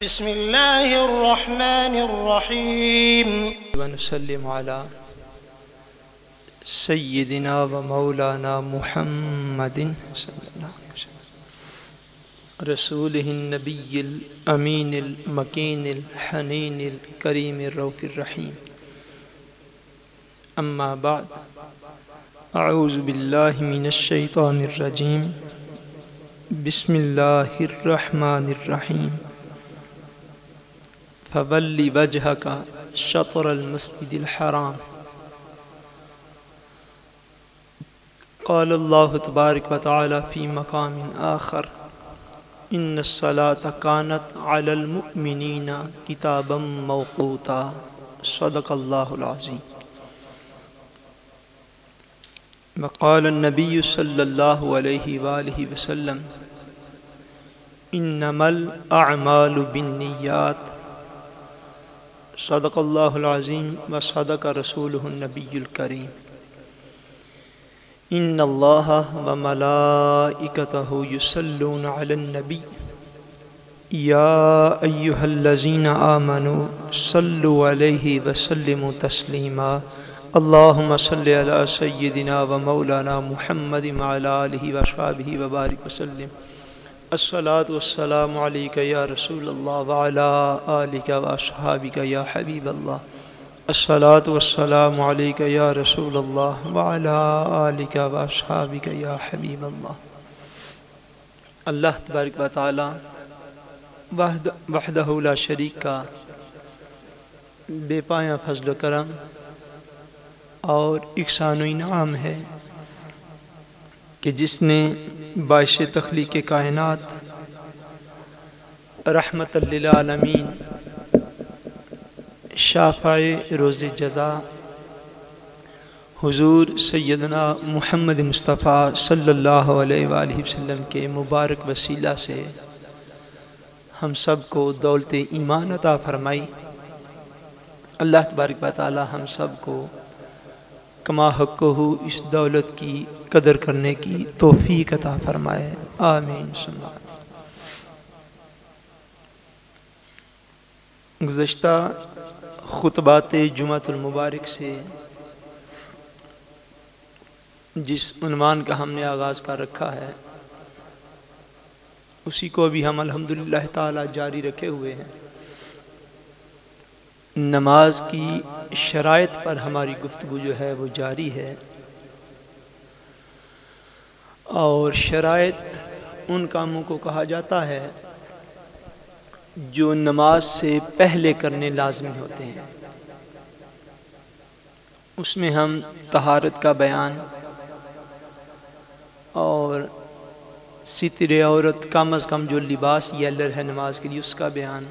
بسم اللہ الرحمن الرحیم ونسلم علی سیدنا و مولانا محمد صلی اللہ علیہ وسلم رسولہ النبی الامین المکین الحنین الکریم الرؤوف الرحیم اما بعد اعوذ باللہ من الشیطان الرجیم بسم اللہ الرحمن الرحیم فَوَلِّ وَجْهَكَ شَطْرَ الْمَسْجِدِ الْحَرَامِ قال اللہ تبارک وتعالی فی مقام آخر ان الصلاة كانت على المؤمنین کتابا موقوتا صدق اللہ العظیم وقال النبی صلی اللہ علیہ وآلہ وسلم انما الاعمال بالنیات صدق اللہ العظیم و صدق رسولہ النبی الکریم ان اللہ و ملائکتہ یصلون علی النبی یا ایہا الذین آمنوا صلوا علیہ وسلموا تسلیما اللہم صلی علی سیدنا و مولانا محمد وعلی آلہ وصحبہ وبارک وسلم الصلاة والسلام علیکہ یا رسول اللہ وعلا آلکہ واصحابکہ یا حبیب اللہ الصلاة والسلام علیکہ یا رسول اللہ وعلا آلکہ واصحابکہ یا حبیب اللہ۔ اللہ تبارک و تعالی وحدہ لا شریک کا بے پایاں فضل و کرم اور احسان و انعام ہے کہ جس نے باعث تخلیق کائنات رحمت للعالمین شافع روز جزا حضور سیدنا محمد مصطفیٰ صلی اللہ علیہ وآلہ وسلم کے مبارک وسیلہ سے ہم سب کو دولت ایمان عطا فرمائی۔ اللہ تبارک و تعالی ہم سب کو کما حقہ اس دولت کی قدر کرنے کی توفیق عطا فرمائے، آمین ثم آمین۔ گزشتہ خطبات جمعۃ المبارک سے جس عنوان کا ہم نے آغاز کر رکھا ہے اسی کو بھی ہم الحمدللہ تعالی جاری رکھے ہوئے ہیں۔ نماز کی شرائط پر ہماری گفتگو جو ہے وہ جاری ہے، اور شرائط ان کاموں کو کہا جاتا ہے جو نماز سے پہلے کرنے لازمی ہوتے ہیں۔ اس میں ہم طہارت کا بیان اور ستر عورت کم از کم جو لباس یلر ہے نماز کے لیے اس کا بیان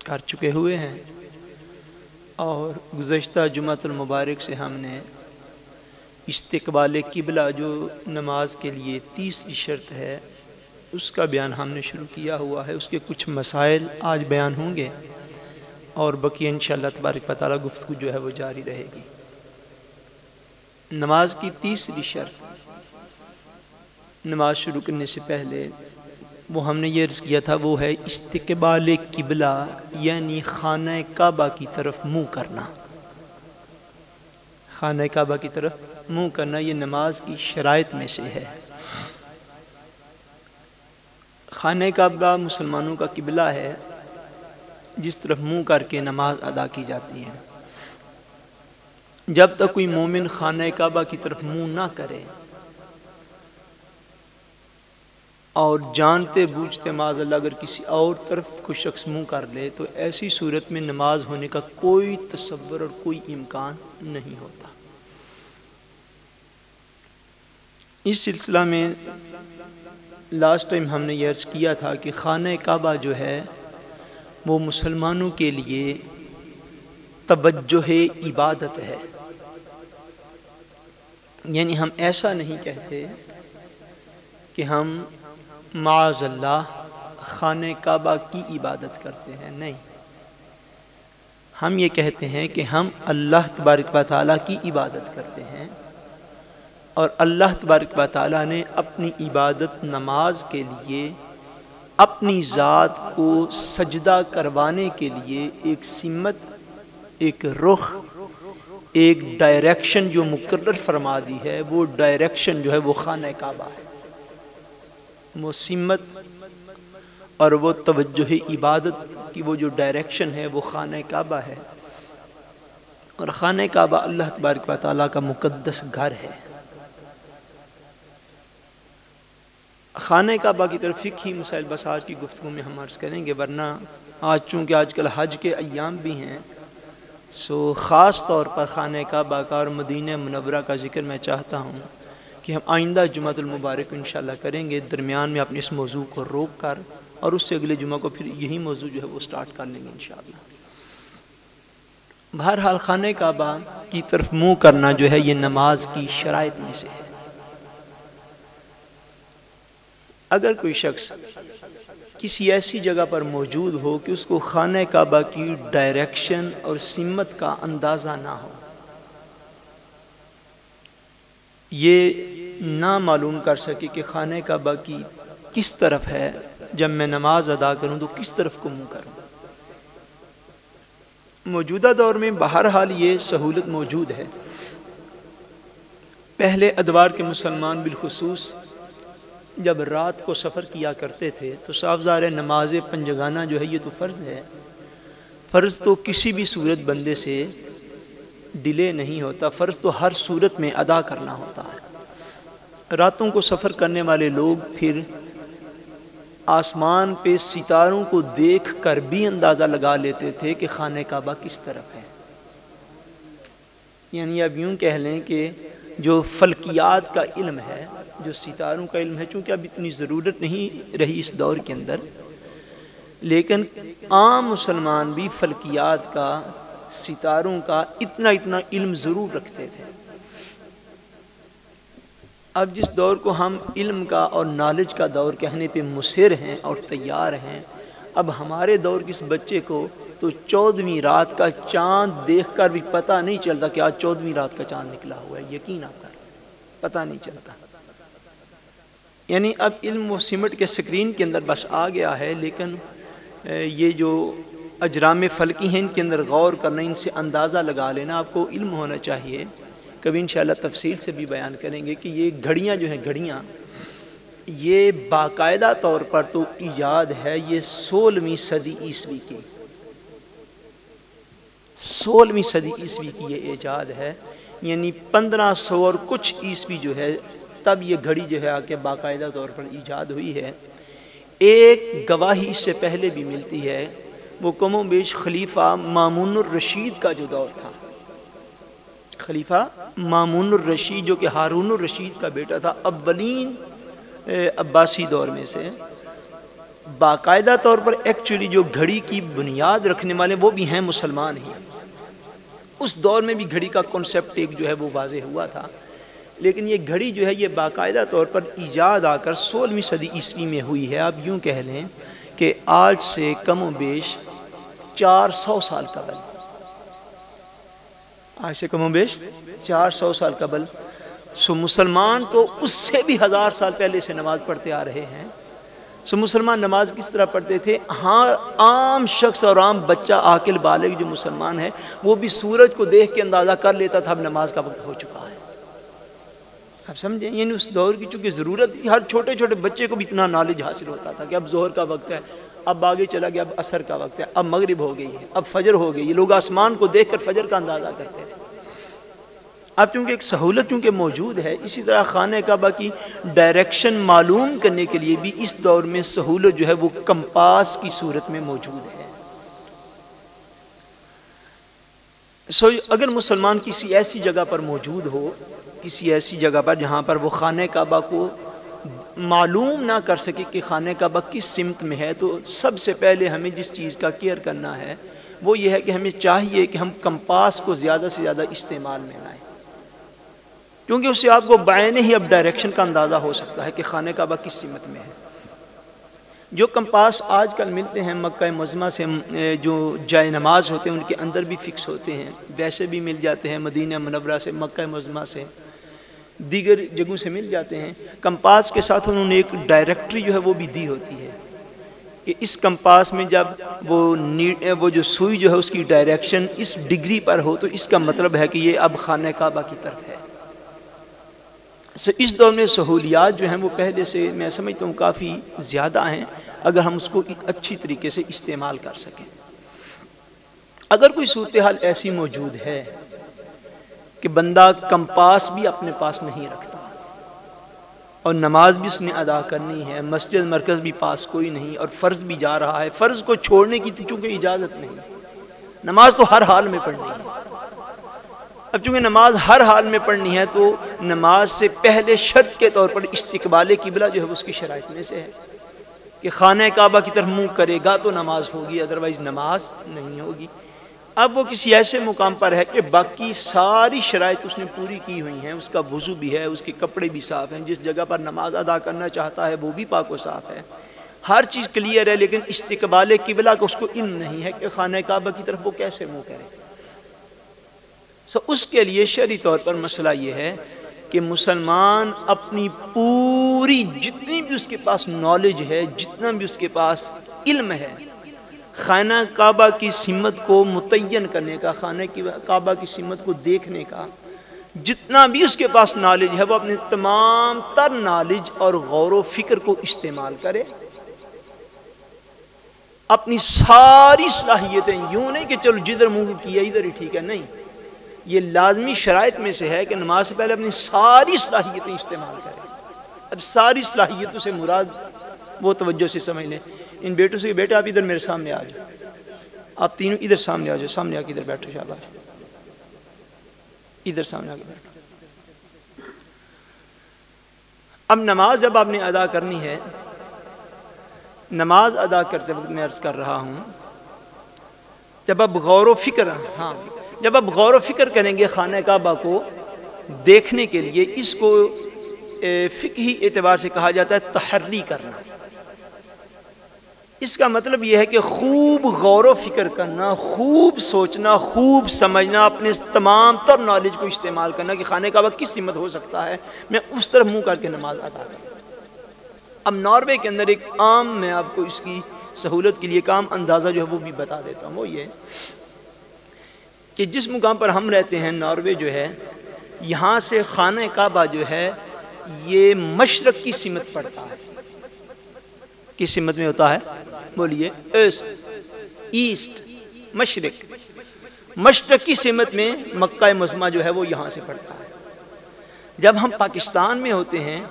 کر چکے ہوئے ہیں، اور گزشتہ جمعۃ المبارک سے ہم نے استقبال قبلہ جو نماز کے لیے تیسری شرط ہے اس کا بیان ہم نے شروع کیا ہوا ہے۔ اس کے کچھ مسائل آج بیان ہوں گے اور باقی انشاءاللہ تبارک و تعالی گفتگو جو ہے وہ جاری رہے گی۔ نماز کی تیسری شرط نماز شروع کرنے سے پہلے وہ ہم نے یہ عرض کیا تھا، وہ ہے استقبال قبلہ، یعنی خانہ کعبہ کی طرف منہ کرنا۔ خانہ کعبہ کی طرف منہ کرنا یہ نماز کی شرائط میں سے ہے۔ خانہ کعبہ مسلمانوں کا قبلہ ہے جس طرف منہ کر کے نماز ادا کی جاتی ہے۔ جب تک کوئی مومن خانہ کعبہ کی طرف منہ نہ کرے اور جانتے بوجھتے معاذ اللہ اگر کسی اور طرف کوئی شخص منہ کر لے تو ایسی صورت میں نماز ہونے کا کوئی تصور اور کوئی امکان نہیں ہوتا۔ اس سلسلہ میں لاسٹ ٹائم ہم نے یہ عرض کیا تھا کہ خانہ کعبہ جو ہے وہ مسلمانوں کے لیے توجہ عبادت ہے، یعنی ہم ایسا نہیں کہتے کہ ہم معاذ اللہ خانہ کعبہ کی عبادت کرتے ہیں، نہیں، ہم یہ کہتے ہیں کہ ہم اللہ تبارک و تعالیٰ کی عبادت کرتے ہیں، اور اللہ تبارک و تعالیٰ نے اپنی عبادت نماز کے لیے اپنی ذات کو سجدہ کروانے کے لیے ایک سمت، ایک رخ، ایک ڈائریکشن جو مقرر فرما دی ہے، وہ ڈائریکشن جو ہے وہ خانہ کعبہ ہے۔ وہ سمت اور وہ توجہ عبادت کی وہ جو ڈائریکشن ہے وہ خانہ کعبہ ہے، اور خانہ کعبہ اللہ تبارک و تعالیٰ کا مقدس گھر ہے۔ خانہ کعبہ کی طرف فقہی مسائل بس آج کی گفتگو میں ہم عرض کریں گے، ورنہ چونکہ آج کل حج کے ایام بھی ہیں، سو خاص طور پر خانہ کعبہ کا اور مدینہ منورہ کا ذکر میں چاہتا ہوں کہ ہم آئندہ جمعہ المبارک انشاءاللہ کریں گے، درمیان میں اپنے اس موضوع کو روک کر، اور اس سے اگلے جمعہ کو پھر یہی موضوع جو ہے وہ سٹارٹ کر لیں گے انشاءاللہ۔ بہرحال خانہ کعبہ کی طرف منہ کرنا جو ہے یہ نماز کی شرائط میں سے ہے۔ اگر کوئی شخص کسی ایسی جگہ پر موجود ہو کہ اس کو خانہ کعبہ کی ڈائریکشن اور سمت کا اندازہ نہ ہو، یہ نہ معلوم کر سکے کہ خانہ کعبہ کی کس طرف ہے، جب میں نماز ادا کروں تو کس طرف کو منہ کروں، موجودہ دور میں بہرحال یہ سہولت موجود ہے۔ پہلے ادوار کے مسلمان بالخصوص جب رات کو سفر کیا کرتے تھے تو صاف ظاہر ہے نماز پنجگانہ جو ہے یہ تو فرض ہے، فرض تو کسی بھی صورت بندے سے ڈیلے نہیں ہوتا، فرض تو ہر صورت میں ادا کرنا ہوتا ہے۔ راتوں کو سفر کرنے والے لوگ پھر آسمان پہ ستاروں کو دیکھ کر بھی اندازہ لگا لیتے تھے کہ خانہ کعبہ کس طرف ہے، یعنی اب یوں کہہ لیں کہ جو فلکیات کا علم ہے، جو ستاروں کا علم ہے، چونکہ اب اتنی ضرورت نہیں رہی اس دور کے اندر، لیکن عام مسلمان بھی فلکیات کا، ستاروں کا اتنا علم ضرور رکھتے تھے۔ اب جس دور کو ہم علم کا اور نالج کا دور کہنے پہ مصر ہیں اور تیار ہیں، اب ہمارے دور کے اس بچے کو تو 14ویں رات کا چاند دیکھ کر بھی پتہ نہیں چلتا کہ آج 14ویں رات کا چاند نکلا ہوا ہے، یقین آپ کر پتہ نہیں چلتا۔ یعنی اب علم و سمٹ کے سکرین کے اندر بس آ گیا ہے، لیکن یہ جو اجرام فلکی ہیں ان کے اندر غور کرنا، ان سے اندازہ لگا لینا آپ کو علم ہونا چاہیے۔ کبھی انشاءاللہ تفصیل سے بھی بیان کریں گے کہ یہ گھڑیاں جو ہیں، گھڑیاں یہ باقاعدہ طور پر تو ایجاد ہے یہ 16ویں صدی عیسوی کی، 16ویں صدی عیسوی کی یہ ایجاد ہے، یعنی 1500 اور کچھ عیسوی جو ہے تب یہ گھڑی جو ہے آ کے باقاعدہ طور پر ایجاد ہوئی ہے۔ ایک گواہی اس سے پہلے بھی ملتی ہے، وہ کم و بیش خلیفہ مامون الرشید کا جو دور تھا، خلیفہ مامون الرشید جو کہ ہارون الرشید کا بیٹا تھا، اولین عباسی دور میں سے، باقاعدہ طور پر ایکچولی جو گھڑی کی بنیاد رکھنے والے وہ بھی ہیں مسلمان ہی۔ اس دور میں بھی گھڑی کا کنسیپٹ ایک جو ہے وہ واضح ہوا تھا، لیکن یہ گھڑی جو ہے یہ باقاعدہ طور پر ایجاد آ کر 16ویں صدی عیسوی میں ہوئی ہے۔ اب یوں کہہ لیں کہ آج سے کم و بیش 400 سال قبل، آج سے کم و بیش 400 سال قبل، سو مسلمان تو اس سے بھی 1000 سال پہلے سے نماز پڑھتے آ رہے ہیں۔ سو مسلمان نماز کس طرح پڑھتے تھے؟ ہاں، عام شخص اور عام بچہ عاقل بالغ جو مسلمان ہے وہ بھی سورج کو دیکھ کے اندازہ کر لیتا تھا اب نماز کا وقت ہو چکا ہے۔ اب سمجھیں، یعنی اس دور کی چونکہ ضرورت تھی، ہر چھوٹے چھوٹے بچے کو بھی اتنا نالج حاصل ہوتا تھا کہ اب ظہر کا وقت ہے، اب آگے چلا گیا، اب عصر کا وقت ہے، اب مغرب ہو گئی ہے، اب فجر ہو گئی ہے۔ لوگ آسمان کو دیکھ کر فجر کا اندازہ کرتے تھے۔ اب چونکہ ایک سہولت چونکہ موجود ہے، اسی طرح خانہ کعبہ کی ڈائریکشن معلوم کرنے کے لیے بھی اس دور میں سہولت جو ہے وہ کمپاس کی صورت میں موجود ہے۔ اگر مسلمان کسی ایسی جگہ پر موجود ہو، کسی ایسی جگہ پر جہاں پر وہ خانہ کعبہ کو معلوم نہ کر سکے کہ خانہ کعبہ کس سمت میں ہے، تو سب سے پہلے ہمیں جس چیز کا کیئر کرنا ہے وہ یہ ہے کہ ہمیں چاہیے کہ ہم کمپاس کو زیادہ سے زیادہ استعمال میں لائیں، کیونکہ اس سے آپ کو بعینہ ہی اب ڈائریکشن کا اندازہ ہو سکتا ہے کہ خانہ کعبہ کس سمت میں ہے۔ جو کمپاس آج کل ملتے ہیں مکہ معظمہ سے، جو جائے نماز ہوتے ہیں ان کے اندر بھی فکس ہوتے ہیں، ویسے بھی مل جاتے ہیں مدینہ منورہ سے، مکہ معظمہ سے، دیگر جگہوں سے مل جاتے ہیں۔ کمپاس کے ساتھ انہوں نے ایک ڈائریکٹری جو ہے وہ بھی دی ہوتی ہے کہ اس کمپاس میں جب وہ جو سوئی جو ہے اس کی ڈائریکشن اس ڈگری پر ہو تو اس کا مطلب ہے کہ یہ اب خانہ کعبہ کی طرف ہے۔ اس دور میں سہولیات جو ہیں وہ پہلے سے میں سمجھتا ہوں کافی زیادہ ہیں، اگر ہم اس کو اچھی طریقے سے استعمال کر سکیں۔ اگر کوئی صورتحال ایسی موجود ہے کہ بندہ کمپاس بھی اپنے پاس نہیں رکھتا اور نماز بھی اس نے ادا کرنی ہے، مسجد مرکز بھی پاس کوئی نہیں اور فرض بھی جا رہا ہے، فرض کو چھوڑنے کی تو چونکہ اجازت نہیں، نماز تو ہر حال میں پڑھنی ہے۔ اب چونکہ نماز ہر حال میں پڑھنی ہے تو نماز سے پہلے شرط کے طور پر استقبال قبلہ جو ہے اس کی شرائط میں سے ہے کہ خانہ کعبہ کی طرف منہ کرے گا تو نماز ہوگی، ادروائز نماز نہیں ہوگی۔ اب وہ کسی ایسے مقام پر ہے کہ باقی ساری شرائط اس نے پوری کی ہوئی ہیں، اس کا وضو بھی ہے، اس کے کپڑے بھی صاف ہیں، جس جگہ پر نماز ادا کرنا چاہتا ہے وہ بھی پاک و صاف ہے، ہر چیز کلیئر ہے، لیکن استقبال قبلہ کا اس کو علم نہیں ہے کہ خانہ کعبہ کی طرف وہ کیسے منہ کرے۔ اس کے لیے شرعی طور پر مسئلہ یہ ہے کہ مسلمان اپنی پوری جتنی بھی اس کے پاس نالج ہے، جتنا بھی اس کے پاس علم ہے، خانہ کعبہ کی سمت کو متعین کرنے کا، خانہ کعبہ کی سمت کو دیکھنے کا جتنا بھی اس کے پاس نالج ہے وہ اپنے تمام تر نالج اور غور و فکر کو استعمال کرے، اپنی ساری صلاحیتیں، یوں نہیں کہ چلو جدھر منہ کیا ادھر ہی ٹھیک ہے، نہیں، یہ لازمی شرائط میں سے ہے کہ نماز سے پہلے اپنی ساری صلاحیتیں استعمال کریں۔ اب ساری صلاحیتوں سے مراد وہ توجہ سے سمجھ لیں، ان بیٹوں سے بیٹا آپ ادھر میرے سامنے آ جاؤ، آپ تینوں ادھر سامنے آ جاؤ، سامنے آ کے ادھر بیٹھو، شاباش، ادھر سامنے آ کے بیٹھو۔ اب نماز جب آپ نے ادا کرنی ہے، نماز ادا کرتے وقت میں عرض کر رہا ہوں، جب آپ غور و فکر کریں گے خانہ کعبہ کو دیکھنے کے لیے، اس کو فقہی اعتبار سے کہا جاتا ہے تحری کرنا۔ اس کا مطلب یہ ہے کہ خوب غور و فکر کرنا، خوب سوچنا، خوب سمجھنا، اپنے تمام تر نالج کو استعمال کرنا کہ خانہ کعبہ کس سمت ہو سکتا ہے، میں اس طرف منہ کر کے نماز ادا کروں۔ اب ناروے کے اندر ایک عام، میں آپ کو اس کی سہولت کے لیے ایک عام اندازہ جو ہے وہ بھی بتا دیتا ہوں، وہ یہ کہ جس مقام پر ہم رہتے ہیں ناروے جو ہے، یہاں سے خانہ کعبہ جو ہے یہ مشرق کی سمت پڑتا ہے۔ کس سمت میں ہوتا ہے؟ بولیے، ایسٹ، مشرق۔ مشرق کی سمت میں مکہ معظمہ جو ہے وہ یہاں سے پڑتا ہے۔ جب ہم پاکستان میں ہوتے ہیں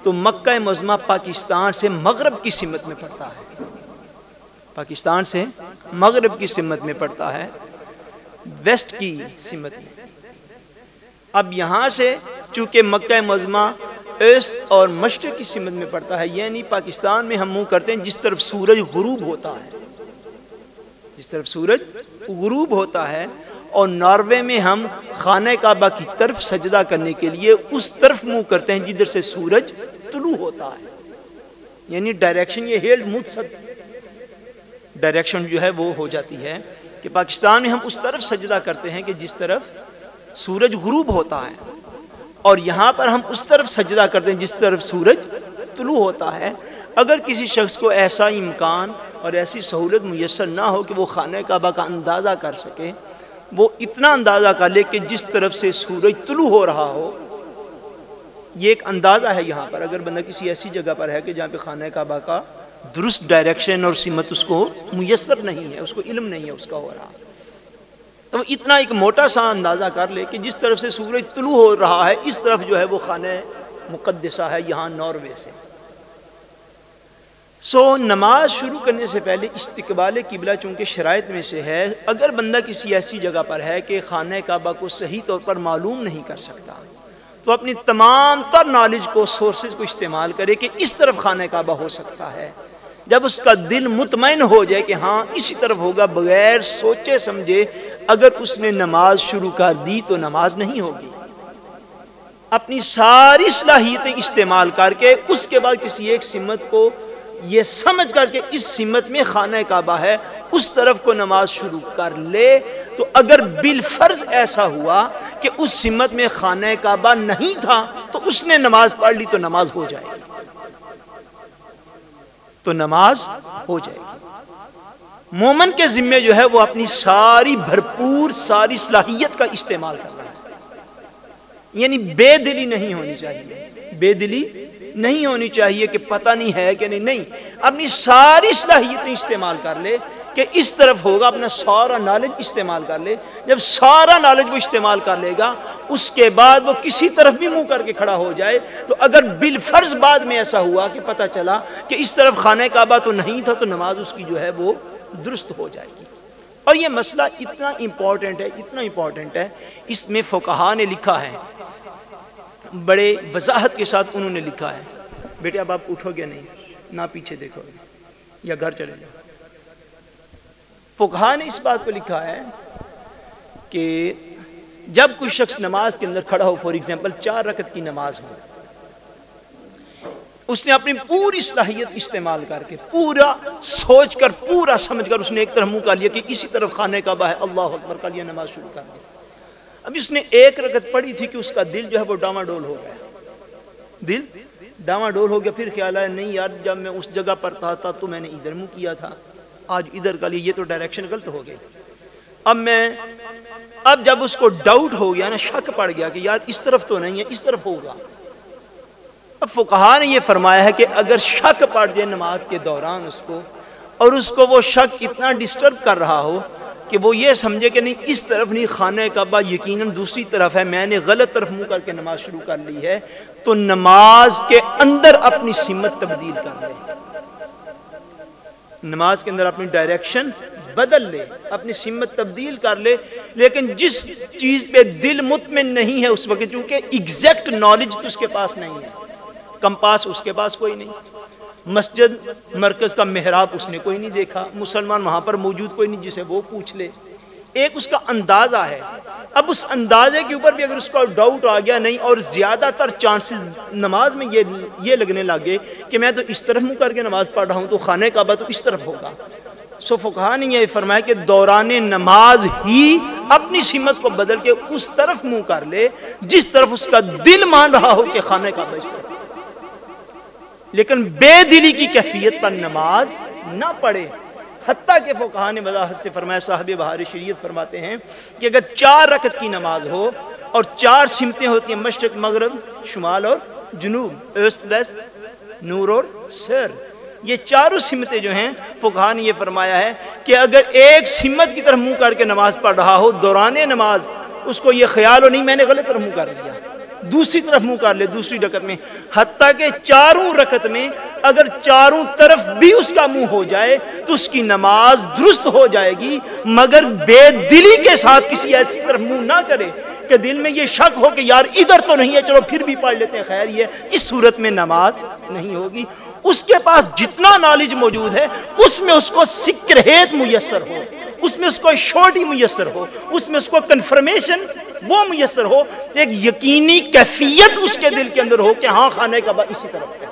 تو مکہ معظمہ پاکستان سے مغرب کی سمت میں پڑتا ہے، پاکستان سے مغرب کی سمت میں پڑتا ہے، ویسٹ کی سمت میں۔ اب یہاں سے چونکہ مکہ معظمہ ایسٹ اور مشرق کی سمت میں پڑتا ہے، یعنی پاکستان میں ہم منہ کرتے ہیں جس طرف سورج غروب ہوتا ہے، جس طرف سورج غروب ہوتا ہے، اور ناروے میں ہم خانہ کعبہ کی طرف سجدہ کرنے کے لیے اس طرف منہ کرتے ہیں جدھر سے سورج طلوع ہوتا ہے، یعنی ڈائریکشن یہ ہیلڈ متصد ڈائریکشن جو ہے وہ ہو جاتی ہے کہ پاکستان میں ہم اس طرف سجدہ کرتے ہیں کہ جس طرف سورج غروب ہوتا ہے، اور یہاں پر ہم اس طرف سجدہ کرتے ہیں جس طرف سورج طلوع ہوتا ہے۔ اگر کسی شخص کو ایسا امکان اور ایسی سہولت میسر نہ ہو کہ وہ خانہ کعبہ کا اندازہ کر سکے، وہ اتنا اندازہ کر لے کہ جس طرف سے سورج طلوع ہو رہا ہو، یہ ایک اندازہ ہے یہاں پر۔ اگر بندہ کسی ایسی جگہ پر ہے کہ جہاں پہ خانہ کعبہ کا درست ڈائریکشن اور سمت اس کو میسر نہیں ہے، اس کو علم نہیں ہے اس کا ہو رہا، تو اتنا ایک موٹا سا اندازہ کر لے کہ جس طرف سے سورج طلوع ہو رہا ہے اس طرف جو ہے وہ خانہ مقدسہ ہے یہاں ناروے سے۔ نماز شروع کرنے سے پہلے استقبال قبلہ چونکہ شرائط میں سے ہے، اگر بندہ کسی ایسی جگہ پر ہے کہ خانہ کعبہ کو صحیح طور پر معلوم نہیں کر سکتا تو اپنی تمام تر نالج کو، سورسز کو استعمال کرے کہ اس طرف خانہ کعبہ ہو سکتا ہے۔ جب اس کا دل مطمئن ہو جائے کہ ہاں اسی طرف ہوگا، بغیر سوچے سمجھے اگر اس نے نماز شروع کر دی تو نماز نہیں ہوگی۔ اپنی ساری صلاحیتیں استعمال کر کے اس کے بعد کسی ایک سمت کو یہ سمجھ کر کے اس سمت میں خانہ کعبہ ہے، اس طرف کو نماز شروع کر لے، تو اگر بالفرض ایسا ہوا کہ اس سمت میں خانہ کعبہ نہیں تھا تو اس نے نماز پڑھ لی تو نماز ہو جائے گی۔ تو نماز ہو جائے گی۔ مومن کے ذمے جو ہے وہ اپنی ساری بھرپور ساری صلاحیت کا استعمال کرنا ہے، یعنی بے دلی نہیں ہونی چاہیے، بے دلی نہیں ہونی چاہیے کہ پتہ نہیں ہے کہ نہیں، اپنی ساری صلاحیتیں استعمال کر لے کہ اس طرف ہوگا، اپنا سارا نالج استعمال کر لے۔ جب سارا نالج وہ استعمال کر لے گا، اس کے بعد وہ کسی طرف بھی منہ کر کے کھڑا ہو جائے تو اگر بالفرض بعد میں ایسا ہوا کہ پتہ چلا کہ اس طرف خانہ کعبہ تو نہیں تھا، تو نماز اس کی جو ہے وہ درست ہو جائے گی۔ اور یہ مسئلہ اتنا امپورٹنٹ ہے، اتنا امپورٹنٹ ہے، اس میں فقہا نے لکھا ہے، بڑے وضاحت کے ساتھ انہوں نے لکھا ہے۔ بیٹے اب آپ اٹھو گے نہیں، نہ پیچھے دیکھو گے یا گھر چلے جاؤ۔ فقہا نے اس بات کو لکھا ہے کہ جب کوئی شخص نماز کے اندر کھڑا ہو، فار ایگزامپل 4 رکعت کی نماز ہو، اس نے اپنی پوری صلاحیت استعمال کر کے، پورا سوچ کر، پورا سمجھ کر، اس نے ایک طرف منہ کر لیا کہ اسی طرف خانہ کعبہ ہے، اللہ اکبر کر لیا، نماز شروع کر دی۔ اب اس نے 1 رکعت پڑھی تھی کہ اس کا دل جو ہے وہ ڈاواں ڈول ہو گیا، دل ڈاواں ڈول ہو گیا، پھر خیال آیا نہیں یار جب میں اس جگہ پر تھا تو میں نے ادھر منہ کیا تھا، آج ادھر کا لیا، یہ تو ڈائریکشن غلط ہو گئی۔ اب جب اس کو ڈاؤٹ ہو گیا نا، شک پڑ گیا کہ یار اس طرف تو نہیں ہے، اس طرف ہوگا۔ اب فقہا نے یہ فرمایا ہے کہ اگر شک پڑ جائے نماز کے دوران اس کو، اور اس کو وہ شک اتنا ڈسٹرب کر رہا ہو کہ وہ یہ سمجھے کہ نہیں اس طرف نہیں، خانہ کعبہ یقیناً دوسری طرف ہے، میں نے غلط طرف منہ کر کے نماز شروع کر لی ہے، تو نماز کے اندر اپنی سمت تبدیل کر لے، نماز کے اندر اپنی ڈائریکشن بدل لے، اپنی سمت تبدیل کر لے۔ لیکن جس چیز پہ دل مطمئن نہیں ہے اس وقت، چونکہ ایگزیکٹ نالج تو اس کے پاس نہیں ہے، کمپاس اس کے پاس کوئی نہیں، مسجد مرکز کا محراب اس نے کوئی نہیں دیکھا، مسلمان وہاں پر موجود کوئی نہیں جسے وہ پوچھ لے، ایک اس کا اندازہ ہے۔ اب اس اندازے کے اوپر بھی اگر اس کو ڈاؤٹ آ گیا نہیں، اور زیادہ تر چانسز نماز میں یہ لگنے لگے کہ میں تو اس طرف منہ کر کے نماز پڑھ رہا ہوں تو خانہ کعبہ تو اس طرف ہوگا، سو فقہا نے یہ فرمایا کہ دوران نماز ہی اپنی سمت کو بدل کے اس طرف منہ کر لے جس طرف اس کا دل مان رہا ہو کہ خانہ کعبہ اس طرف، لیکن بے دلی کی کیفیت پر نماز نہ پڑھے۔ حتیٰ کہ فقہا نے وضاحت سے فرمایا، صاحب بہار شریعت فرماتے ہیں کہ اگر 4 رکعت کی نماز ہو اور 4 سمتیں ہوتی ہیں، مشرق مغرب شمال اور جنوب، ایسٹ ویسٹ نور اور سر، یہ چاروں سمتیں جو ہیں فقہا نے یہ فرمایا ہے کہ اگر ایک سمت کی طرف منہ کر کے نماز پڑھ رہا ہو دوران نماز، اس کو یہ خیال ہو نہیں میں نے غلط طرف منہ کر لیا، دوسری طرف منہ کر لے دوسری رکعت میں، حتیٰ کہ 4 رکعت میں اگر 4 طرف بھی اس کا منہ ہو جائے تو اس کی نماز درست ہو جائے گی، مگر بے دلی کے ساتھ کسی ایسی طرف منہ نہ کرے کہ دل میں یہ شک ہو کہ یار ادھر تو نہیں ہے، چلو پھر بھی پڑھ لیتے ہیں، خیر یہ اس صورت میں نماز نہیں ہوگی۔ اس کے پاس جتنا نالج موجود ہے اس میں اس کو سکرہیت میسر ہو، اس میں اس کو شورٹی میسر ہو، اس میں اس کو کنفرمیشن وہ میسر ہو، ایک یقینی کیفیت اس کے دل کے اندر ہو کہ ہاں خانہ کعبہ اسی طرف ہے۔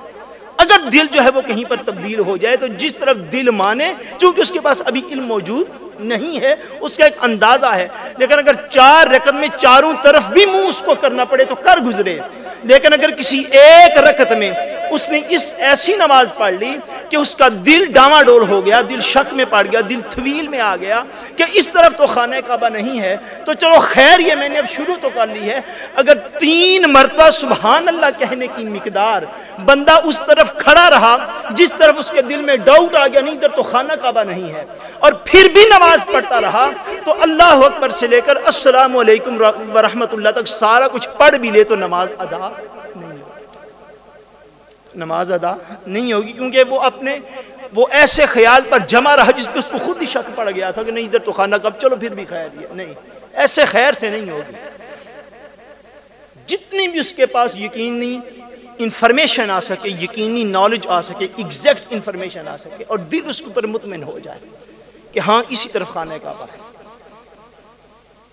اگر دل جو ہے وہ کہیں پر تبدیل ہو جائے تو جس طرف دل مانے، چونکہ اس کے پاس ابھی علم موجود نہیں ہے، اس کا ایک اندازہ ہے، لیکن اگر 4 رکعت میں 4 طرف بھی منہ اس کو کرنا پڑے تو کر گزرے، لیکن اگر کسی ایک رکعت میں اس نے اس ایسی نماز پڑھ لی کہ اس کا دل ڈاواں ڈول ہو گیا، دل شک میں پڑ گیا، دل طویل میں آ گیا کہ اس طرف تو خانہ کعبہ نہیں ہے، تو چلو خیر یہ میں نے اب شروع تو کر لی ہے، اگر 3 مرتبہ سبحان اللہ کہنے کی مقدار بندہ اس طرف کھڑا رہا جس طرف اس کے دل میں ڈاؤٹ آ گیا نہیں ادھر تو خانہ کعبہ نہیں ہے، اور پھر بھی نماز پڑھتا رہا، تو اللہ اکبر سے لے کر السلام علیکم ورحمۃ اللہ تک سارا کچھ پڑھ بھی لے تو نماز ادا نہیں ہوگی، نماز ادا نہیں ہوگی، کیونکہ وہ ایسے خیال پر جمع رہا جس پہ اس کو خود ہی شک پڑ گیا تھا کہ نہیں ادھر تو خانہ کعبہ، چلو پھر بھی خیر یہ نہیں، ایسے خیر سے نہیں ہوگی۔ جتنی بھی اس کے پاس یقینی انفارمیشن آ سکے، یقینی نالج آ سکے، ایگزیکٹ انفارمیشن آ سکے اور دل اس کے اوپر مطمئن ہو جائے کہ ہاں اسی طرف خانہ کعبہ ہے،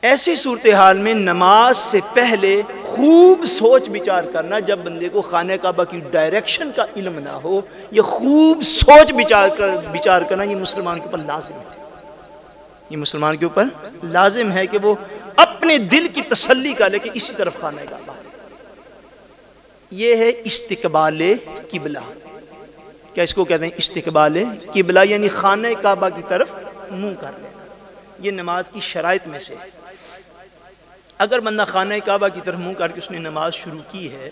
ایسی صورتحال میں نماز سے پہلے خوب سوچ بچار کرنا، جب بندے کو خانہ کعبہ کی ڈائریکشن کا علم نہ ہو، یہ خوب سوچ بچار کرنا یہ مسلمان کے اوپر لازم ہے، یہ مسلمان کے اوپر لازم ہے کہ وہ اپنے دل کی تسلی کا لے کہ اسی طرف خانہ کعبہ ہے۔ یہ ہے استقبال قبلہ، کیا اس کو کہتے ہیں استقبال قبلہ، یعنی خانہ کعبہ کی طرف منہ کر لینا. یہ نماز کی شرائط میں سے. اگر بندہ خانہ کعبہ کی طرف منہ کر کے اس نے نماز شروع کی ہے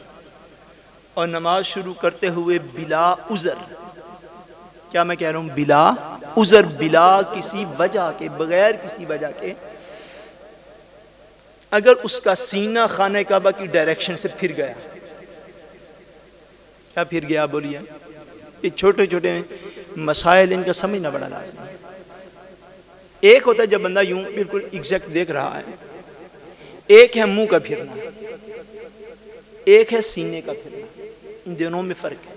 اور نماز شروع کرتے ہوئے بلا عذر، کیا میں کہہ رہا ہوں، بلا عذر، بلا کسی وجہ کے، بغیر کسی وجہ کے، اگر اس کا سینہ خانہ کعبہ کی ڈائریکشن سے پھر گیا، کیا پھر گیا بولیے؟ یہ چھوٹے چھوٹے مسائل، ان کا سمجھنا بڑا لازمی ہے. ایک ہوتا ہے جب بندہ یوں بالکل ایگزیکٹ دیکھ رہا ہے، ایک ہے منہ کا پھرنا، ایک ہے سینے کا پھرنا. ان دونوں میں فرق ہے.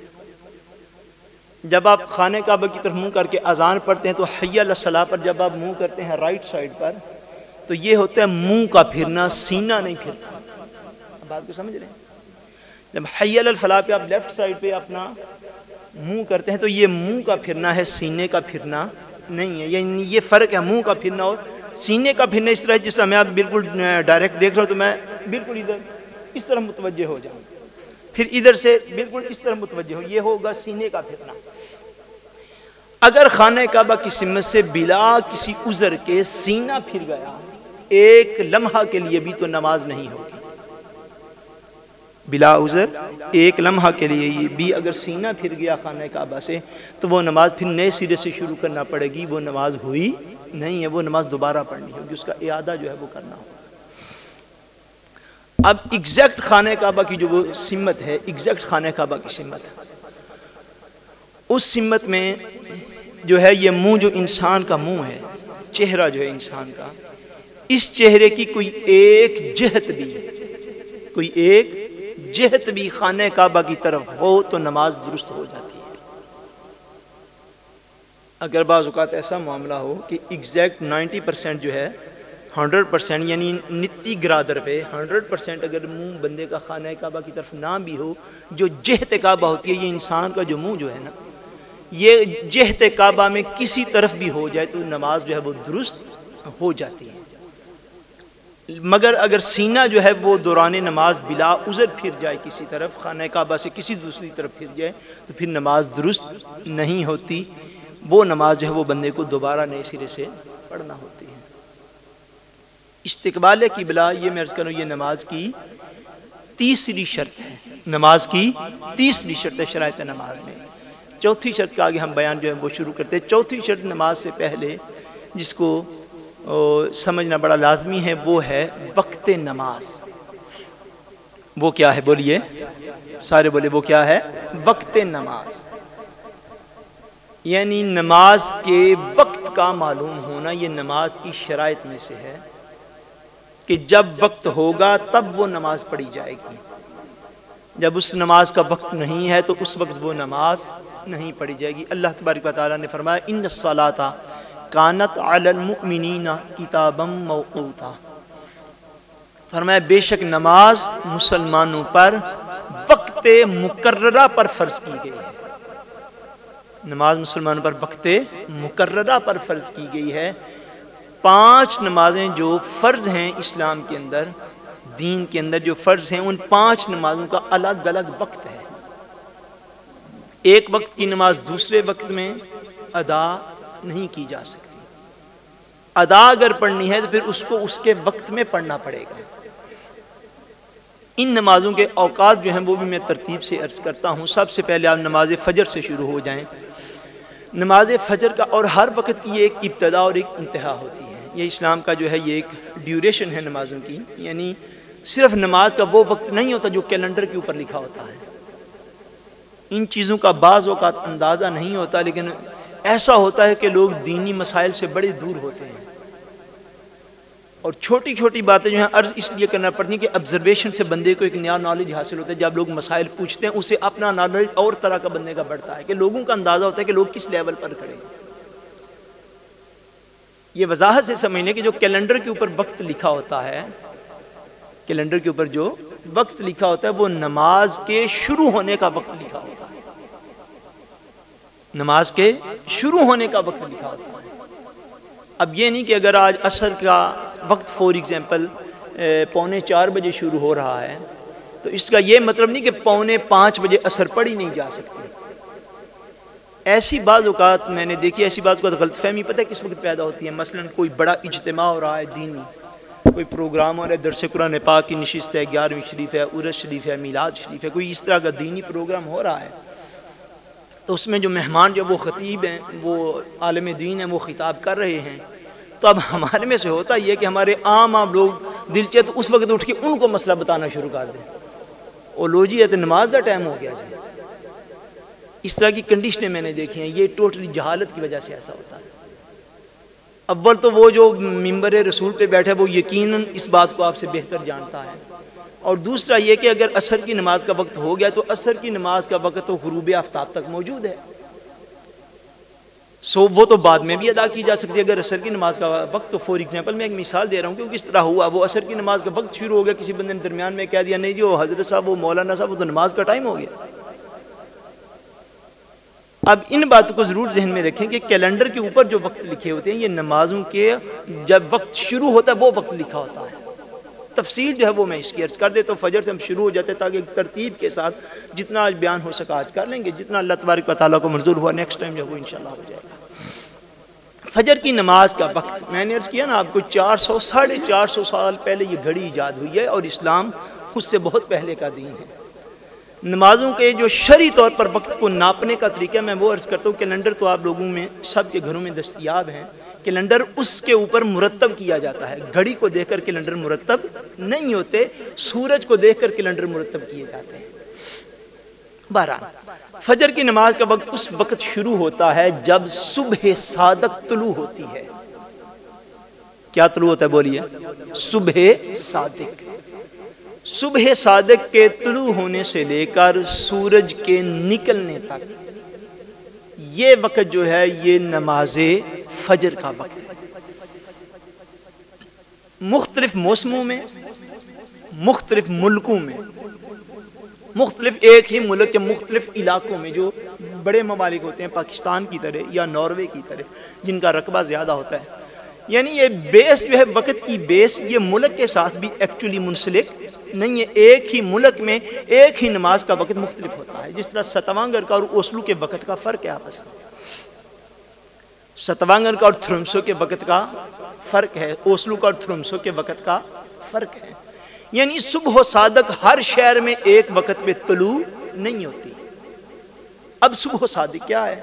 جب آپ خانہ کعبہ کی طرف منہ کر کے اذان پڑھتے ہیں تو حی علی الصلاۃ پر جب آپ منہ کرتے ہیں رائٹ سائڈ پر، تو یہ ہوتا ہے منہ کا پھرنا، سینہ نہیں پھرتا. بات کو سمجھ رہے ہیں؟ جب حی علی الفلاح پہ آپ لیفٹ سائڈ پہ اپنا منہ کرتے ہیں تو یہ منہ کا پھرنا ہے، سینے کا پھرنا نہیں ہے. یعنی یہ فرق ہے منہ کا پھرنا اور سینے کا پھرنا. اس طرح جس طرح میں آپ بالکل ڈائریکٹ دیکھ رہا ہوں تو میں بالکل ادھر اس طرح متوجہ ہو جاؤں، پھر ادھر سے بالکل اس طرح متوجہ ہو، یہ ہوگا سینے کا پھرنا. اگر خانہ کعبہ کی سمت سے بلا کسی عذر کے سینہ پھر گیا ایک لمحہ کے لیے بھی تو نماز نہیں ہوگی. بلا عذر ایک لمحہ کے لیے بھی اگر سینہ پھر گیا خانہ کعبہ سے تو وہ نماز پھر نئے سرے سے شروع کرنا پڑے گی. وہ نماز ہوئی نہیں ہے، وہ نماز دوبارہ پڑھنی ہوگی، اس کا اعادہ جو ہے وہ کرنا ہوگا. اب ایگزیکٹ خانہ کعبہ کی جو وہ سمت ہے، ایگزیکٹ خانہ کعبہ کی سمت، اس سمت میں جو ہے یہ منہ، جو انسان کا منہ ہے، چہرہ جو ہے انسان کا، اس چہرے کی کوئی ایک جہت بھی خانہ کعبہ کی طرف ہو تو نماز درست ہو جاتی ہے. اگر بعض اوقات ایسا معاملہ ہو کہ ایگزیکٹ 90% جو ہے 100%، یعنی نتی گرادر پہ 100% اگر منہ بندے کا خانہ کعبہ کی طرف نہ بھی ہو، جو جہت کعبہ ہوتی ہے، یہ انسان کا جو منہ جو ہے نا، یہ جہت کعبہ میں کسی طرف بھی ہو جائے تو نماز جو ہے وہ درست ہو جاتی ہے. مگر اگر سینہ جو ہے وہ دوران نماز بلا عذر پھر جائے کسی طرف، خانہ کعبہ سے کسی دوسری طرف پھر جائے تو پھر نماز درست نہیں ہوتی. وہ نماز جو ہے وہ بندے کو دوبارہ نئے سرے سے پڑھنا ہوتی ہے. استقبال قبلہ، یہ میں عرض کروں، یہ نماز کی تیسری شرط ہے. نماز کی تیسری شرط ہے شرائط نماز میں. چوتھی شرط کا آگے ہم بیان جو ہے وہ شروع کرتے ہیں. چوتھی شرط نماز سے پہلے جس کو سمجھنا بڑا لازمی ہے وہ ہے وقت نماز. وہ کیا ہے بولیے؟ سارے بولے وہ کیا ہے؟ وقت نماز. یعنی نماز کے وقت کا معلوم ہونا یہ نماز کی شرائط میں سے ہے کہ جب وقت ہوگا تب وہ نماز پڑھی جائے گی. جب اس نماز کا وقت نہیں ہے تو اس وقت وہ نماز نہیں پڑھی جائے گی. اللہ تبارک و تعالیٰ نے فرمایا ان الصلاۃ کانت علی المؤمنین کتابا موقوتا. فرمایا بے شک نماز مسلمانوں پر وقت مقررہ پر فرض کی گئی ہے. نماز مسلمانوں پر وقت مقررہ پر فرض کی گئی ہے. 5 نمازیں جو فرض ہیں اسلام کے اندر، دین کے اندر جو فرض ہیں، ان 5 نمازوں کا الگ الگ وقت ہے. ایک وقت کی نماز دوسرے وقت میں ادا نہیں کی جا سکتی. ادا اگر پڑھنی ہے تو پھر اس کو اس کے وقت میں پڑھنا پڑے گا. ان نمازوں کے اوقات جو ہیں وہ بھی میں ترتیب سے عرض کرتا ہوں. سب سے پہلے آپ نماز فجر سے شروع ہو جائیں. نماز فجر کا اور ہر وقت کی ایک ابتدا اور ایک انتہا ہوتی ہے. یہ اسلام کا جو ہے یہ ایک ڈیوریشن ہے نمازوں کی. یعنی صرف نماز کا وہ وقت نہیں ہوتا جو کیلنڈر کے اوپر لکھا ہوتا ہے. ان چیزوں کا بعض اوقات اندازہ نہیں ہوتا، لیکن ایسا ہوتا ہے کہ لوگ دینی مسائل سے بڑے دور ہوتے ہیں اور چھوٹی چھوٹی باتیں جو ہیں عرض اس لیے کرنا پڑتی ہیں کہ آبزرویشن سے بندے کو ایک نیا نالج حاصل ہوتا ہے. جب لوگ مسائل پوچھتے ہیں اسے اپنا نالج اور طرح کا بندے کا بڑھتا ہے کہ لوگوں کا اندازہ ہوتا ہے کہ لوگ کس لیول پر کھڑے ہیں. یہ وضاحت سے سمجھنے کہ جو کیلنڈر کے اوپر وقت لکھا ہوتا ہے، کیلنڈر کے اوپر جو وقت لکھا ہوتا ہے وہ نماز کے شروع ہونے کا وقت لکھا ہوتا ہے. نماز کے شروع ہونے کا وقت لکھا ہوتا ہے. اب یہ نہیں کہ اگر آج عصر کا وقت فور ایگزامپل 3:45 بجے شروع ہو رہا ہے تو اس کا یہ مطلب نہیں کہ 4:45 بجے عصر پڑھی نہیں جا سکتی. ایسی بعض اوقات میں نے دیکھی، ایسی بعض اوقات غلط فہمی پتہ ہے کس وقت پیدا ہوتی ہے؟ مثلا کوئی بڑا اجتماع ہو رہا ہے دینی، کوئی پروگرام ہو رہا ہے، درس قرآن پاک کی نشست ہے، 11ویں شریف ہے، عرس شریف ہے، میلاد شریف ہے، کوئی اس طرح کا دینی پروگرام ہو رہا ہے، تو اس میں جو مہمان جو وہ خطیب ہیں، وہ عالم دین ہیں، وہ خطاب کر رہے ہیں، تو اب ہمارے میں سے ہوتا یہ کہ ہمارے عام لوگ دل چاہے تو اس وقت اٹھ کے ان کو مسئلہ بتانا شروع کر دیں، او لو جی ہے تو نماز کا ٹائم ہو گیا جی۔ اس طرح کی کنڈیشنیں میں نے دیکھی ہیں، یہ ٹوٹلی جہالت کی وجہ سے ایسا ہوتا ہے۔ اول تو وہ جو ممبر رسول پہ بیٹھا ہے وہ یقیناً اس بات کو آپ سے بہتر جانتا ہے، اور دوسرا یہ کہ اگر عصر کی نماز کا وقت ہو گیا تو عصر کی نماز کا وقت تو غروب آفتاب تک موجود ہے، وہ تو بعد میں بھی ادا کی جا سکتی ہے۔ اگر عصر کی نماز کا وقت تو فور ایگزامپل میں ایک مثال دے رہا ہوں کہ کس طرح ہوا، وہ عصر کی نماز کا وقت شروع ہو گیا، کسی بندے نے درمیان میں کہہ دیا نہیں جی وہ حضرت صاحب، وہ مولانا صاحب، وہ تو نماز کا ٹائم ہو گیا۔ اب ان باتوں کو ضرور ذہن میں رکھیں کہ کیلنڈر کے اوپر جو وقت لکھے ہوتے ہیں یہ نمازوں کے جب وقت شروع ہوتا ہے وہ وقت لکھا ہوتا ہے۔ تفصیل جو ہے وہ میں اس کی عرض کر دیتا ہوں، فجر سے ہم شروع ہو جاتے ہیں تاکہ ترتیب کے ساتھ جتنا آج بیان ہو سکا آج کر لیں گے، جتنا اللہ تبارک و تعالیٰ کو منظور ہوا نیکسٹ ٹائم جو وہ انشاءاللہ ہو جائے گا۔ فجر کی نماز کا وقت میں نے عرض کیا نا آپ کو 450 سال پہلے یہ گھڑی ایجاد ہوئی ہے، اور اسلام اس سے بہت پہلے کا دین ہے۔ نمازوں کے جو شرعی طور پر وقت کو ناپنے کا طریقہ میں وہ عرض کرتا ہوں، کیلنڈر تو آپ لوگوں میں سب کے گھروں میں دستیاب ہیں، کیلنڈر اس کے اوپر مرتب کیا جاتا ہے، گھڑی کو دیکھ کر کیلنڈر مرتب نہیں ہوتے، سورج کو دیکھ کر کیلنڈر مرتب کیے جاتے ہیں۔ بہرحال فجر کی نماز کا وقت اس وقت شروع ہوتا ہے جب صبح صادق طلوع ہوتی ہے۔ کیا طلوع ہوتا ہے بولیے؟ صبح صادق۔ صبح صادق کے طلوع ہونے سے لے کر سورج کے نکلنے تک یہ وقت جو ہے یہ نماز فجر کا وقت ہے۔ مختلف موسموں میں، مختلف ملکوں میں، مختلف ایک ہی ملک کے مختلف علاقوں میں جو بڑے ممالک ہوتے ہیں پاکستان کی طرح یا ناروے کی طرح جن کا رقبہ زیادہ ہوتا ہے، یعنی یہ بیس جو ہے وقت کی بیس یہ ملک کے ساتھ بھی ایکچولی منسلک نہیں ہے، ایک ہی ملک میں ایک ہی نماز کا وقت مختلف ہوتا ہے، جس طرح ستوانگر کا اور اوسلو کے وقت کا فرق ہے آپس میں، ستوانگر کا اور تھرمسو کے وقت کا فرق ہے، اوسلو کا اور تھرمسو کے وقت کا فرق ہے، یعنی صبح و صادق ہر شہر میں ایک وقت پہ طلوع نہیں ہوتی۔ اب صبح و صادق کیا ہے؟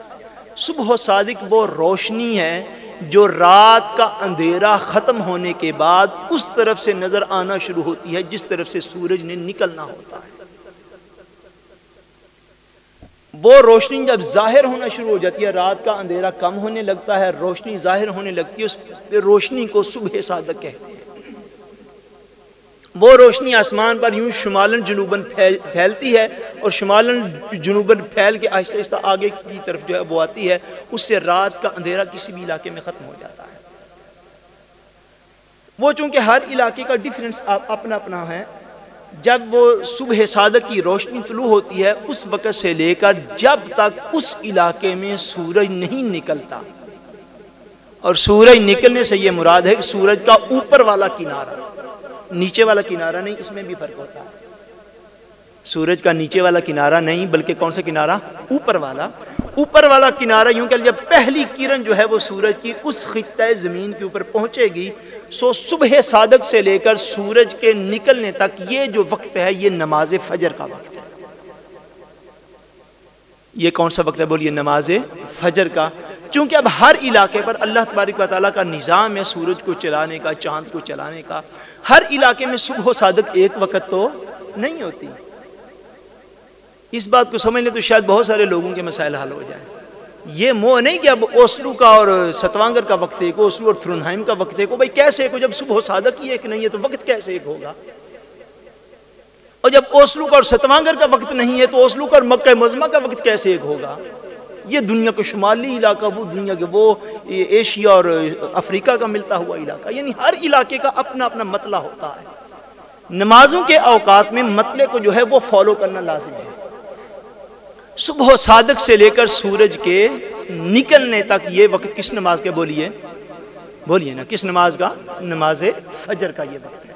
صبح و صادق وہ روشنی ہے جو رات کا اندھیرا ختم ہونے کے بعد اس طرف سے نظر آنا شروع ہوتی ہے جس طرف سے سورج نے نکلنا ہوتا ہے۔ وہ روشنی جب ظاہر ہونا شروع ہو جاتی ہے، رات کا اندھیرا کم ہونے لگتا ہے، روشنی ظاہر ہونے لگتی ہے، اس روشنی کو صبح صادق کہتے ہیں۔ وہ روشنی آسمان پر یوں شمالاً جنوباً پھیلتی ہے، اور شمالاً جنوباً پھیل کے آہستہ آہستہ آگے کی طرف جو ہے وہ آتی ہے، اس سے رات کا اندھیرا کسی بھی علاقے میں ختم ہو جاتا ہے۔ وہ چونکہ ہر علاقے کا ڈیفرنس اپنا اپنا ہے، جب وہ صبح صادق کی روشنی طلوع ہوتی ہے اس وقت سے لے کر جب تک اس علاقے میں سورج نہیں نکلتا، اور سورج نکلنے سے یہ مراد ہے کہ سورج کا اوپر والا کنارہ، نیچے والا کنارہ نہیں، اس میں بھی فرق ہوتا ہے۔ سورج کا نیچے والا کنارہ نہیں بلکہ کون سا کنارہ؟ اوپر والا۔ اوپر والا کنارہ یوں کہ جب پہلی کرن جو ہے وہ سورج کی اس خطہ زمین کے اوپر پہنچے گی، سو صبح صادق سے لے کر سورج کے نکلنے تک یہ جو وقت ہے یہ نماز فجر کا وقت ہے۔ یہ کون سا وقت ہے بولیے؟ نماز فجر کا۔ چونکہ اب ہر علاقے پر اللہ تبارک و تعالیٰ کا نظام ہے سورج کو چلانے کا، چاند کو چلانے کا، ہر علاقے میں صبح و صادق ایک وقت تو نہیں ہوتی۔ اس بات کو سمجھ لیں تو شاید بہت سارے لوگوں کے مسائل حل ہو جائیں۔ یہ موہ نہیں کہ اب اوسلو کا اور ستوانگر کا وقت ایک، اوسلو اور تھرونہائم کا وقت ایک ہو، بھائی کیسے ایک ہو؟ جب صبح و صادق ہی ایک نہیں ہے تو وقت کیسے ایک ہوگا؟ اور جب اوسلو کا اور ستوانگر کا وقت نہیں ہے تو اوسلو کا اور مکہ معظمہ کا وقت کیسے ایک ہوگا؟ یہ دنیا کو شمالی علاقہ، وہ دنیا کے وہ ایشیا اور افریقہ کا ملتا ہوا علاقہ، یعنی ہر علاقے کا اپنا اپنا مطلع ہوتا ہے۔ نمازوں کے اوقات میں مطلع کو جو ہے وہ فالو کرنا لازم ہے۔ صبح و صادق سے لے کر سورج کے نکلنے تک یہ وقت کس نماز کا بولیے؟ بولیے نا، کس نماز کا؟ نماز فجر کا یہ وقت ہے۔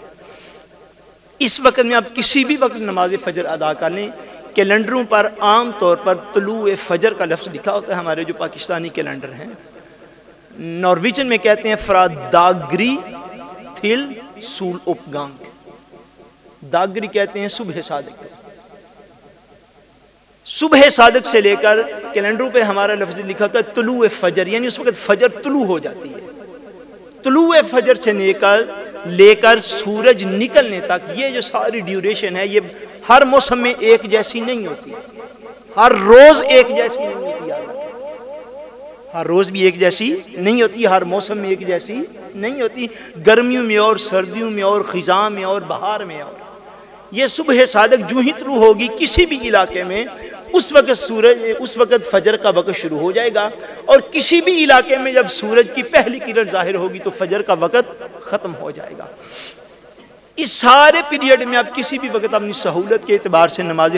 اس وقت میں آپ کسی بھی وقت نماز فجر ادا کر لیں، کیلنڈروں پر عام طور پر طلوع فجر کا لفظ لکھا ہوتا ہے. ہمارے جو پاکستانی کیلنڈر ہیں نارویجن میں کہتے ہیں فراداگری تھل سول اپ گانگ. داگری کہتے ہیں صبح صادق. صبح صادق سے لے کر کیلنڈروں پہ ہمارا لفظ لکھا ہوتا ہے طلوع فجر، یعنی اس وقت فجر طلوع ہو جاتی ہے. طلوع فجر سے لے کر سورج نکلنے تک یہ جو ساری ڈیوریشن ہے یہ ہر موسم میں ایک جیسی نہیں ہوتی، ہر روز ایک جیسی نہیں ہوتی. ہر روز بھی ایک جیسی نہیں ہوتی، ہر موسم میں ایک جیسی نہیں ہوتی. گرمیوں میں اور سردیوں میں اور خزاں میں اور بہار میں اور یہ صبح صادق جو ہی طلوع ہوگی کسی بھی علاقے میں اس وقت فجر کا وقت شروع ہو جائے گا، اور کسی بھی علاقے میں جب سورج کی پہلی کرن ظاہر ہوگی تو فجر کا وقت ختم ہو جائے گا. اس سارے پیریڈ میں آپ کسی بھی وقت اپنی سہولت کے اعتبار سے نماز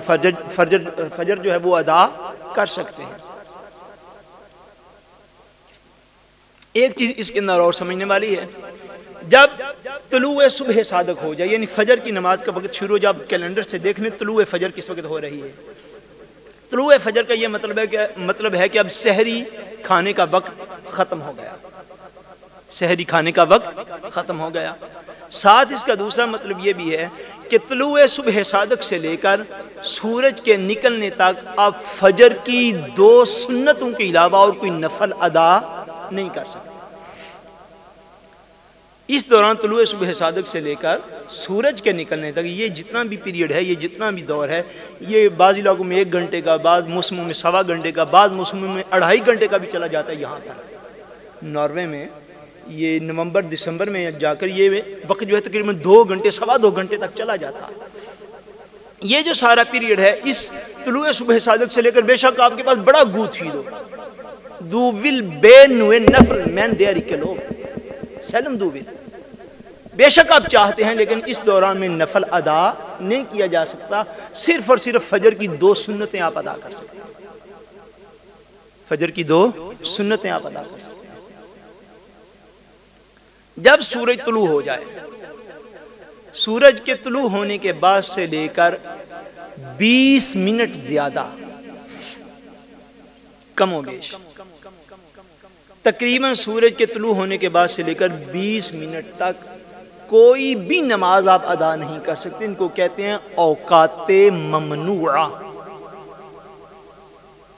فجر جو ہے وہ ادا کر سکتے ہیں. ایک چیز اس کے اندر اور سمجھنے والی ہے، جب طلوع صبح صادق ہو جائے یعنی فجر کی نماز کا وقت شروع، جب کیلنڈر سے دیکھ لیں طلوع فجر کس وقت ہو رہی ہے. طلوع فجر کا یہ مطلب ہے کہ اب سحری کھانے کا وقت ختم ہو گیا. سحری کھانے کا وقت ختم ہو گیا. ساتھ اس کا دوسرا مطلب یہ بھی ہے کہ طلوع صبح صادق سے لے کر سورج کے نکلنے تک آپ فجر کی 2 سنتوں کے علاوہ اور کوئی نفل ادا نہیں کر سکتے. اس دوران طلوع صبح صادق سے لے کر سورج کے نکلنے تک یہ جتنا بھی پیریڈ ہے، یہ جتنا بھی دور ہے، یہ بعض علاقوں میں 1 گھنٹے کا، بعض موسموں میں 1.25 گھنٹے کا، بعض موسموں میں 2.5 گھنٹے کا بھی چلا جاتا ہے. یہاں پر ناروے میں یہ نومبر دسمبر میں جا کر یہ وقت جو ہے تقریباً 2 گھنٹے 2.25 گھنٹے تک چلا جاتا. یہ جو سارا پیریڈ ہے اس طلوع صبح صادق سے لے کر، بے شک آپ کے پاس بڑا گوت ہی دو ول بے نوے نفل مین دیاری کے لوگ سیلم دو ول، بے شک آپ چاہتے ہیں لیکن اس دوران میں نفل ادا نہیں کیا جا سکتا. صرف اور صرف فجر کی 2 سنتیں آپ ادا کر سکتے ہیں. فجر کی 2 سنتیں آپ ادا کر سکتے ہیں. جب سورج طلوع ہو جائے، سورج کے طلوع ہونے کے بعد سے لے کر 20 منٹ زیادہ کم و بیش، تقریباً سورج کے طلوع ہونے کے بعد سے لے کر 20 منٹ تک کوئی بھی نماز آپ ادا نہیں کر سکتے. ان کو کہتے ہیں اوقات ممنوعہ.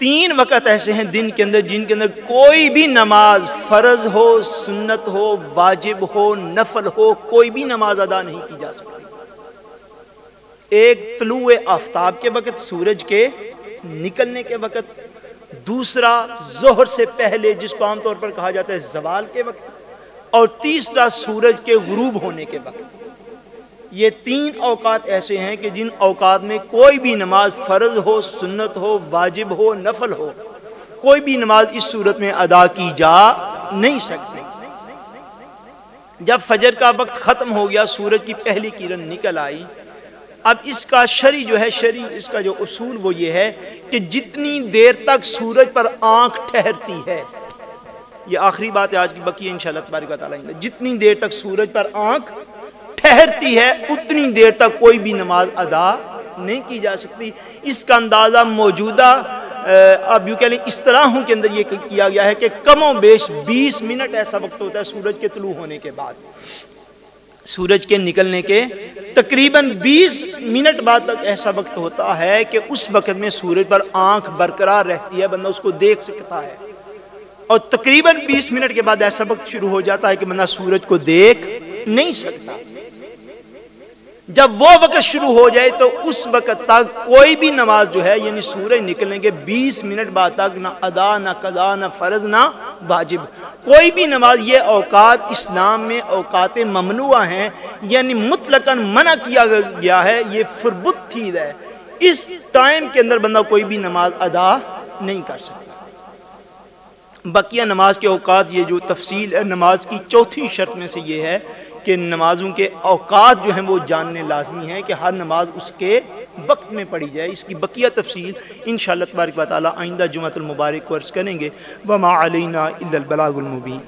3 وقت ایسے ہیں دن کے اندر جن کے اندر کوئی بھی نماز فرض ہو، سنت ہو، واجب ہو، نفل ہو، کوئی بھی نماز ادا نہیں کی جا سکتی. ایک طلوع آفتاب کے وقت، سورج کے نکلنے کے وقت. دوسرا ظہر سے پہلے جس کو عام طور پر کہا جاتا ہے زوال کے وقت. اور تیسرا سورج کے غروب ہونے کے وقت. یہ 3 اوقات ایسے ہیں کہ جن اوقات میں کوئی بھی نماز فرض ہو، سنت ہو، واجب ہو، نفل ہو، کوئی بھی نماز اس صورت میں ادا کی جا نہیں سکتی. جب فجر کا وقت ختم ہو گیا، سورج کی پہلی کرن نکل آئی، اب اس کا شرعی اس کا جو اصول وہ یہ ہے کہ جتنی دیر تک سورج پر آنکھ ٹھہرتی ہے، یہ آخری بات ہے آج کی، بقیہ انشاءاللہ تبارک و تعالیٰ جتنی دیر تک سورج پر آنکھ ٹھہرتی ہے اتنی دیر تک کوئی بھی نماز ادا نہیں کی جا سکتی. اس کا اندازہ موجودہ اب یوں کہہ لیں اصطلاحوں کے اندر یہ کیا گیا ہے کہ کم و بیش 20 منٹ ایسا وقت ہوتا ہے سورج کے طلوع ہونے کے بعد. سورج کے نکلنے کے تقریباً 20 منٹ بعد تک ایسا وقت ہوتا ہے کہ اس وقت میں سورج پر آنکھ برقرار رہتی ہے، بندہ اس کو دیکھ سکتا ہے. اور تقریباً 20 منٹ کے بعد ایسا وقت شروع ہو جاتا ہے کہ بندہ سورج کو دیکھ نہیں سکتا. جب وہ وقت شروع ہو جائے تو اس وقت تک کوئی بھی نماز جو ہے یعنی سورج نکلنے کے 20 منٹ بعد تک نہ ادا، نہ قضا، نہ فرض، نہ واجب، کوئی بھی نماز. یہ اوقات اسلام میں اوقات ممنوعہ ہیں، یعنی مطلقاً منع کیا گیا ہے، یہ فربت ہے. اس ٹائم کے اندر بندہ کوئی بھی نماز ادا نہیں کر سکتا. بقیہ نماز کے اوقات یہ جو تفصیل ہے نماز کی چوتھی شرط میں سے یہ ہے کہ نمازوں کے اوقات جو ہیں وہ جاننے لازمی ہیں کہ ہر نماز اس کے وقت میں پڑھی جائے. اس کی بقیہ تفصیل انشاءاللہ تبارک و تعالی آئندہ جمعۃ المبارک کو عرض کریں گے. وما علینا الا البلاغ المبین.